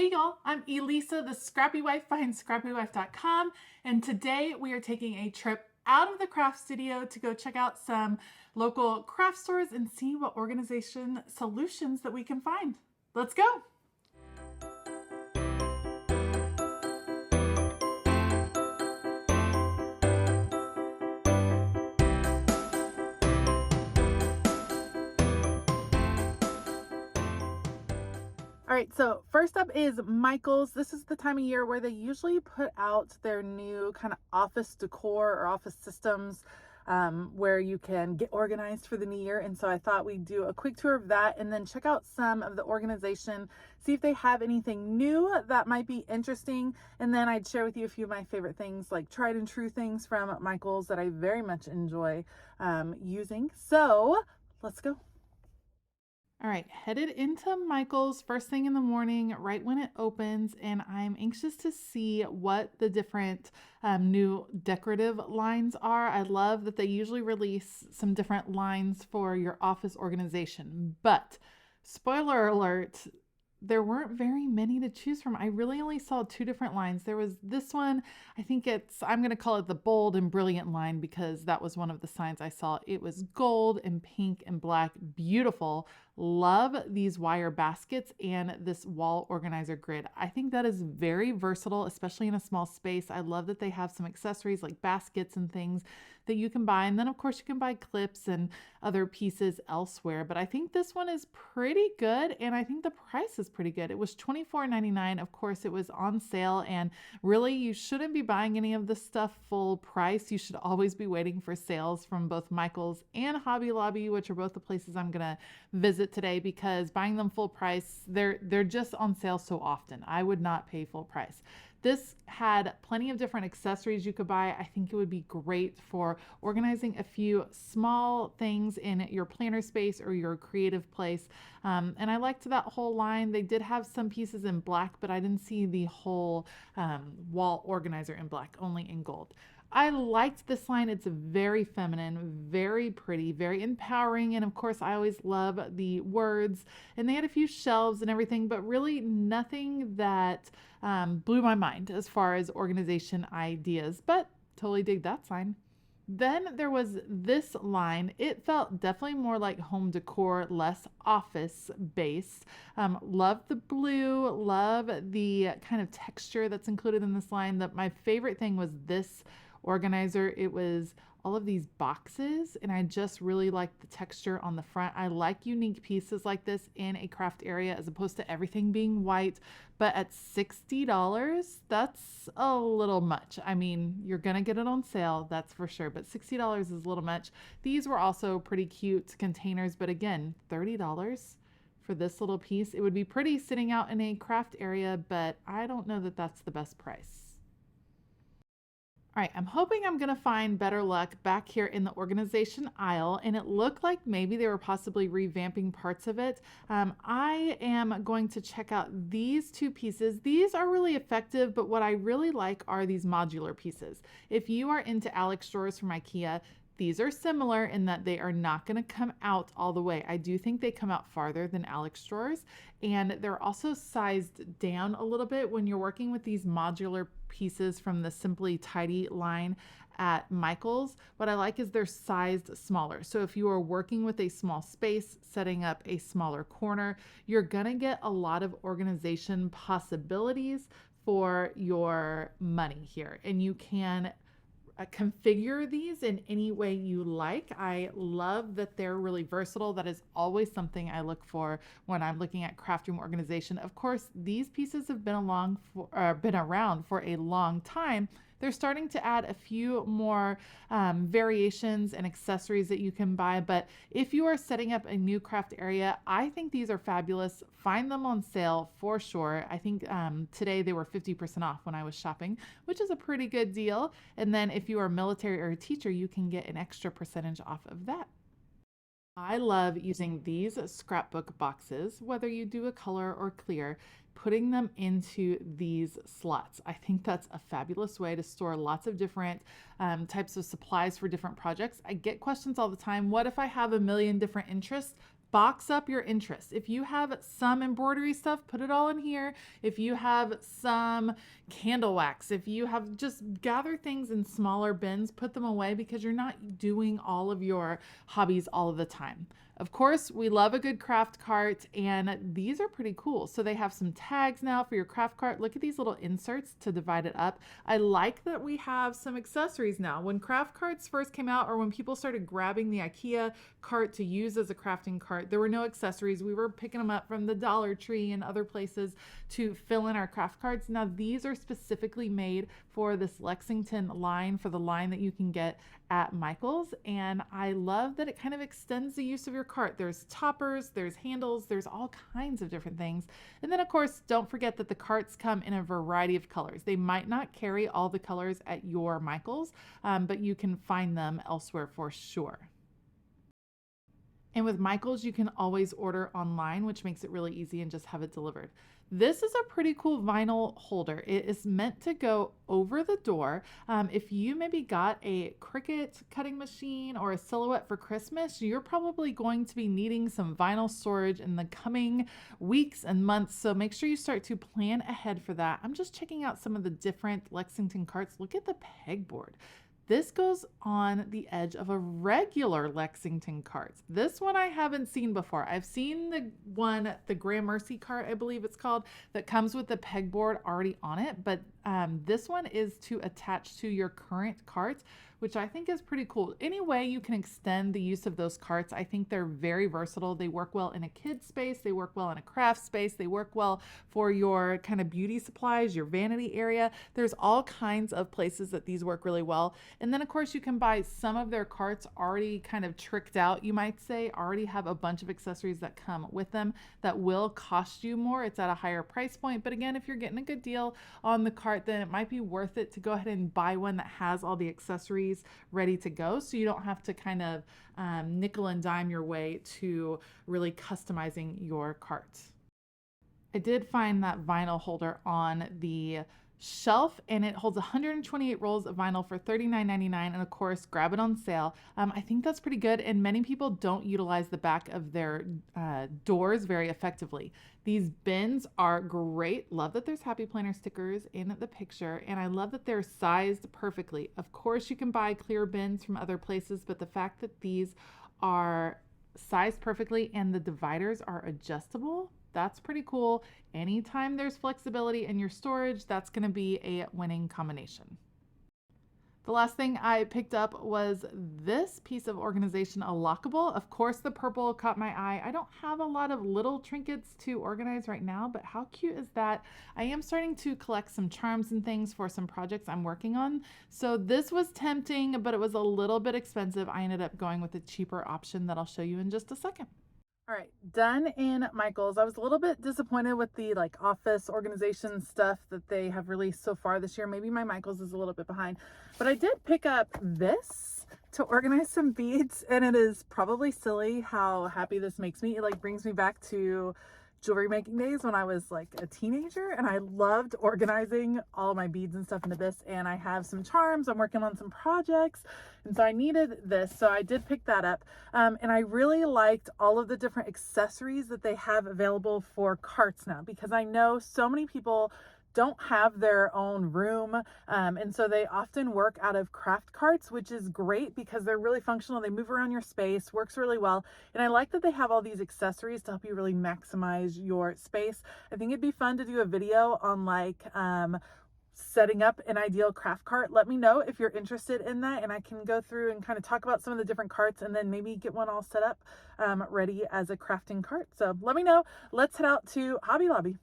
Hey y'all, I'm Elisa, the Scrappy Wife behind ScrappyWife.com, and today we are taking a trip out of the craft studio to go check out some local craft stores and see what organization solutions that we can find. Let's go! All right, so first up is Michael's. This is the time of year where they usually put out their new kind of office decor or office systems where you can get organized for the new year. And so I thought we'd do a quick tour of that and then check out some of the organization, see if they have anything new that might be interesting. And then I'd share with you a few of my favorite things, like tried and true things from Michael's that I very much enjoy using. So let's go. All right, headed into Michael's first thing in the morning, right when it opens, and I'm anxious to see what the different new decorative lines are. I love that they usually release some different lines for your office organization, but spoiler alert, there weren't very many to choose from. I really only saw two different lines. There was this one, I'm going to call it the bold and brilliant line because that was one of the signs I saw. It was gold and pink and black, beautiful. Love these wire baskets and this wall organizer grid. I think that is very versatile, especially in a small space. I love that they have some accessories like baskets and things that you can buy. And then of course you can buy clips and other pieces elsewhere. But I think this one is pretty good. And I think the price is pretty good. It was $24.99. Of course, it was on sale. And really, you shouldn't be buying any of this stuff full price. You should always be waiting for sales from both Michael's and Hobby Lobby, which are both the places I'm going to visit today, because buying them full price, they're just on sale so often. I would not pay full price. This had plenty of different accessories you could buy. I think it would be great for organizing a few small things in your planner space or your creative place. And I liked that whole line. They did have some pieces in black, but I didn't see the whole wall organizer in black, only in gold. I liked this line. It's very feminine, very pretty, very empowering. And of course, I always love the words. And they had a few shelves and everything, but really nothing that blew my mind as far as organization ideas, but totally dig that sign. Then there was this line. It felt definitely more like home decor, less office based. Love the blue, love the kind of texture that's included in this line. My favorite thing was this organizer. It was all of these boxes, and I just really like the texture on the front. I like unique pieces like this in a craft area as opposed to everything being white. But at $60, that's a little much. I mean, you're gonna get it on sale, that's for sure, but $60 is a little much. These were also pretty cute containers, but again, $30 for this little piece. It would be pretty sitting out in a craft area, but I don't know that that's the best price. All right, I'm hoping I'm going to find better luck back here in the organization aisle, and it looked like maybe they were possibly revamping parts of it. I am going to check out these two pieces. These are really effective, but what I really like are these modular pieces. If you are into Alex drawers from IKEA, these are similar in that they are not going to come out all the way. I do think they come out farther than Alex drawers, and they're also sized down a little bit when you're working with these modular pieces from the Simply Tidy line at Michael's. What I like is they're sized smaller. So if you are working with a small space, setting up a smaller corner, you're gonna get a lot of organization possibilities for your money here, and you can configure these in any way you like. I love that they're really versatile. That is always something I look for when I'm looking at craft room organization. Of course, these pieces have been around for a long time. They're starting to add a few more variations and accessories that you can buy. But if you are setting up a new craft area, I think these are fabulous. Find them on sale for sure. I think today they were 50% off when I was shopping, which is a pretty good deal. And then if you are military or a teacher, you can get an extra percentage off of that. I love using these scrapbook boxes, whether you do a color or clear, putting them into these slots. I think that's a fabulous way to store lots of different types of supplies for different projects. I get questions all the time. What if I have a million different interests? box up your interests. If you have some embroidery stuff, put it all in here. If you have some candle wax, if you have, just gather things in smaller bins, put them away, because you're not doing all of your hobbies all of the time. Of course, we love a good craft cart, and these are pretty cool. So they have some tags now for your craft cart. Look at these little inserts to divide it up. I like that we have some accessories now. When craft carts first came out, or when people started grabbing the IKEA cart to use as a crafting cart, there were no accessories. We were picking them up from the Dollar Tree and other places to fill in our craft carts. Now these are specifically made for this Lexington line, for the line that you can get at Michael's, and I love that it kind of extends the use of your cart. There's toppers, there's handles, there's all kinds of different things. And then of course, don't forget that the carts come in a variety of colors. They might not carry all the colors at your Michael's, but you can find them elsewhere for sure. And with Michael's, you can always order online, which makes it really easy, and just have it delivered. This is a pretty cool vinyl holder. It is meant to go over the door. If you maybe got a Cricut cutting machine or a Silhouette for Christmas, you're probably going to be needing some vinyl storage in the coming weeks and months. So make sure you start to plan ahead for that. I'm just checking out some of the different Lexington carts. Look at the pegboard. This goes on the edge of a regular Lexington cart. This one I haven't seen before. I've seen the one, the Gramercy cart, I believe it's called, that comes with the pegboard already on it, but this one is to attach to your current cart, which I think is pretty cool. Any way you can extend the use of those carts, I think they're very versatile. They work well in a kid space, they work well in a craft space, they work well for your kind of beauty supplies, your vanity area. There's all kinds of places that these work really well. And then of course you can buy some of their carts already kind of tricked out, you might say, already have a bunch of accessories that come with them that will cost you more. It's at a higher price point. But again, if you're getting a good deal on the cart, then it might be worth it to go ahead and buy one that has all the accessories ready to go, so you don't have to kind of nickel and dime your way to really customizing your cart. I did find that vinyl holder on the shelf, and it holds 128 rolls of vinyl for $39.99, and of course grab it on sale. I think that's pretty good, and many people don't utilize the back of their doors very effectively. These bins are great. Love that there's Happy Planner stickers in the picture, and I love that they're sized perfectly. Of course you can buy clear bins from other places, but the fact that these are sized perfectly and the dividers are adjustable, that's pretty cool. Anytime there's flexibility in your storage, that's going to be a winning combination. The last thing I picked up was this piece of organization, a lockable. Of course, the purple caught my eye. I don't have a lot of little trinkets to organize right now, but how cute is that? I am starting to collect some charms and things for some projects I'm working on. So this was tempting, but it was a little bit expensive. I ended up going with a cheaper option that I'll show you in just a second. All right, done in Michael's. I was a little bit disappointed with the office organization stuff that they have released so far this year. Maybe my Michael's is a little bit behind, but I did pick up this to organize some beads, and it is probably silly how happy this makes me. It brings me back to jewelry making days when I was a teenager, and I loved organizing all my beads and stuff into this. And I have some charms, I'm working on some projects, and so I needed this, so I did pick that up. And I really liked all of the different accessories that they have available for carts now, because I know so many people don't have their own room, and so they often work out of craft carts, which is great because they're really functional. They move around your space, works really well, and I like that they have all these accessories to help you really maximize your space. I think it'd be fun to do a video on setting up an ideal craft cart. Let me know if you're interested in that, and I can go through and kind of talk about some of the different carts, and then maybe get one all set up ready as a crafting cart. So let me know. Let's head out to Hobby Lobby.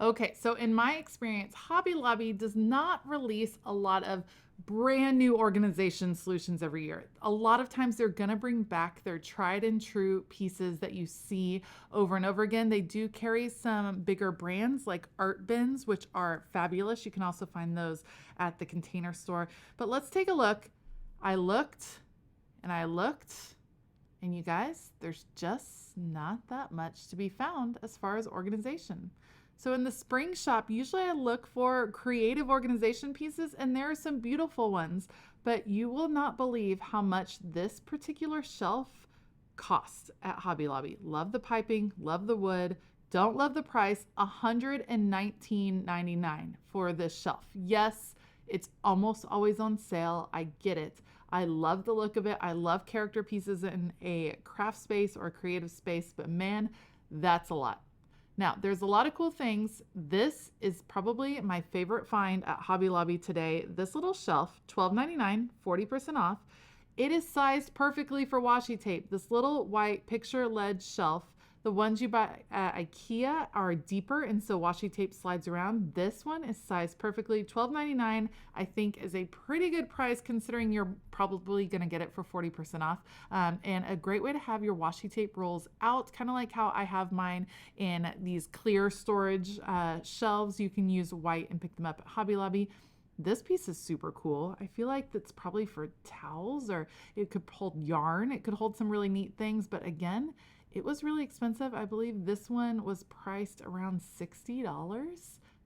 Okay, so in my experience, Hobby Lobby does not release a lot of brand new organization solutions every year. A lot of times they're gonna bring back their tried and true pieces that you see over and over again. They do carry some bigger brands like art bins, which are fabulous. You can also find those at the Container Store. But let's take a look. I looked, and you guys, there's just not that much to be found as far as organization. So in the spring shop, usually I look for creative organization pieces, and there are some beautiful ones, but you will not believe how much this particular shelf cost at Hobby Lobby. Love the piping, love the wood. Don't love the price, $119.99 for this shelf. Yes, it's almost always on sale. I get it. I love the look of it. I love character pieces in a craft space or a creative space, but man, that's a lot. Now, there's a lot of cool things. This is probably my favorite find at Hobby Lobby today. This little shelf, $12.99, 40% off. It is sized perfectly for washi tape. This little white picture lead shelf. The ones you buy at IKEA are deeper, and so washi tape slides around. This one is sized perfectly. $12.99, I think, is a pretty good price considering you're probably going to get it for 40% off. And a great way to have your washi tape rolls out, kind of like how I have mine in these clear storage shelves. You can use white and pick them up at Hobby Lobby. This piece is super cool. I feel like that's probably for towels, or it could hold yarn. It could hold some really neat things, but again, it was really expensive. I believe this one was priced around $60.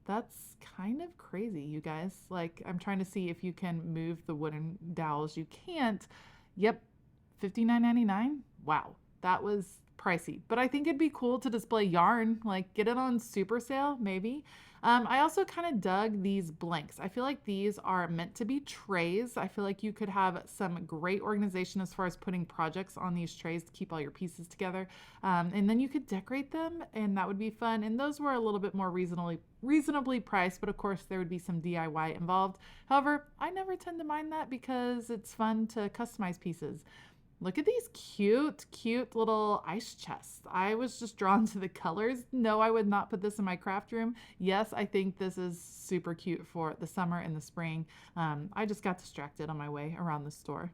That's kind of crazy, you guys. Like, I'm trying to see if you can move the wooden dowels. You can't. Yep, $59.99. Wow, that was pricey. But I think it'd be cool to display yarn, like get it on super sale, maybe. I also kind of dug these blanks. I feel like these are meant to be trays. I feel like you could have some great organization as far as putting projects on these trays to keep all your pieces together. And then you could decorate them, and that would be fun. And those were a little bit more reasonably priced, but of course there would be some DIY involved. However, I never tend to mind that because it's fun to customize pieces. Look at these cute little ice chests. I was just drawn to the colors. No, I would not put this in my craft room. Yes, I think this is super cute for the summer and the spring. I just got distracted on my way around the store.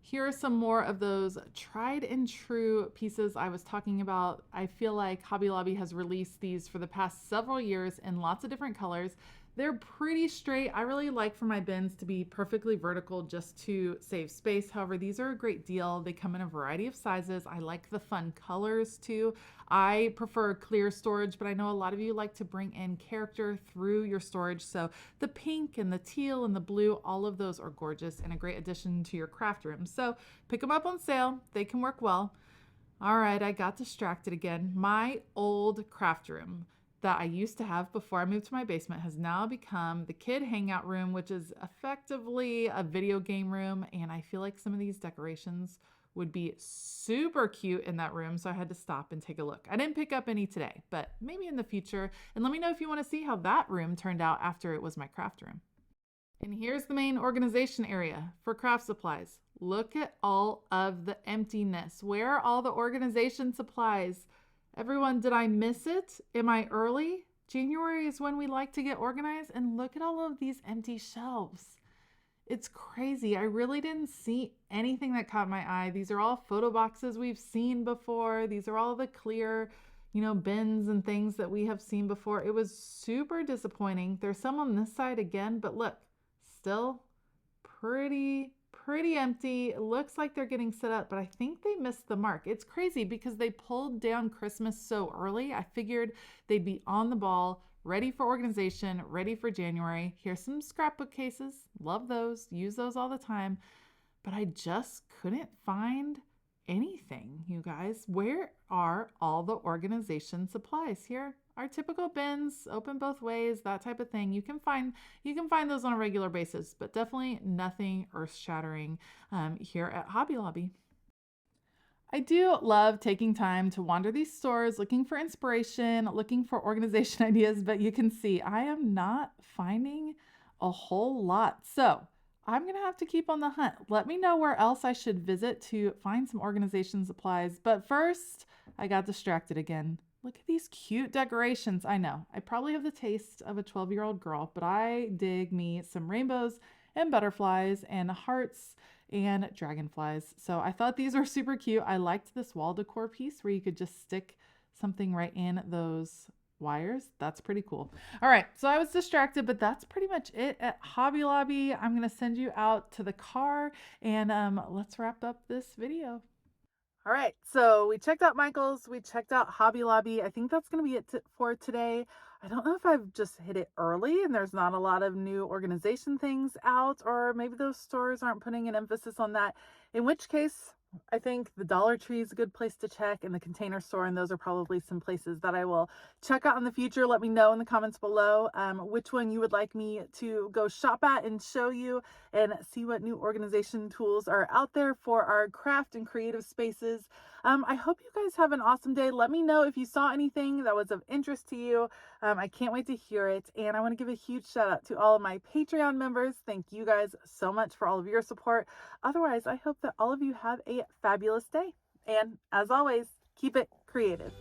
Here are some more of those tried and true pieces I was talking about. I feel like Hobby Lobby has released these for the past several years in lots of different colors. They're pretty straight. I really like for my bins to be perfectly vertical just to save space. However, these are a great deal. They come in a variety of sizes. I like the fun colors too. I prefer clear storage, but I know a lot of you like to bring in character through your storage. So the pink and the teal and the blue, all of those are gorgeous and a great addition to your craft room. So pick them up on sale. They can work well. All right, I got distracted again. My old craft room that I used to have before I moved to my basement has now become the kid hangout room, which is effectively a video game room. And I feel like some of these decorations would be super cute in that room. So I had to stop and take a look. I didn't pick up any today, but maybe in the future. And let me know if you want to see how that room turned out after it was my craft room. And here's the main organization area for craft supplies. Look at all of the emptiness. Where are all the organization supplies? Everyone, did I miss it? Am I early? January is when we like to get organized, and look at all of these empty shelves. It's crazy. I really didn't see anything that caught my eye. These are all photo boxes we've seen before. These are all the clear, bins and things that we have seen before. It was super disappointing. There's some on this side again, but look, still pretty empty. It looks like they're getting set up, but I think they missed the mark. It's crazy because they pulled down Christmas so early. I figured they'd be on the ball, ready for organization, ready for January. Here's some scrapbook cases. Love those. Use those all the time. But I just couldn't find anything, you guys. Where are all the organization supplies? Here are typical bins, open both ways, that type of thing. You can find those on a regular basis, but definitely nothing earth-shattering here at Hobby Lobby. I do love taking time to wander these stores, looking for inspiration, looking for organization ideas, but you can see I am not finding a whole lot. So I'm going to have to keep on the hunt. Let me know where else I should visit to find some organization supplies. But first, I got distracted again. Look at these cute decorations. I know, I probably have the taste of a 12-year-old girl, but I dig me some rainbows and butterflies and hearts and dragonflies. So I thought these were super cute. I liked this wall decor piece where you could just stick something right in those wires. That's pretty cool. All right, so I was distracted, but that's pretty much it at Hobby Lobby. I'm going to send you out to the car and let's wrap up this video. All right, so we checked out Michael's, we checked out Hobby Lobby. I think that's going to be it for today. I don't know if I've just hit it early and there's not a lot of new organization things out, or maybe those stores aren't putting an emphasis on that, in which case I think the Dollar Tree is a good place to check, and the Container Store, and those are probably some places that I will check out in the future. Let me know in the comments below which one you would like me to go shop at and show you, and see what new organization tools are out there for our craft and creative spaces. I hope you guys have an awesome day. Let me know if you saw anything that was of interest to you. I can't wait to hear it. And I want to give a huge shout out to all of my Patreon members. Thank you guys so much for all of your support. Otherwise, I hope that all of you have a fabulous day. And as always, keep it creative.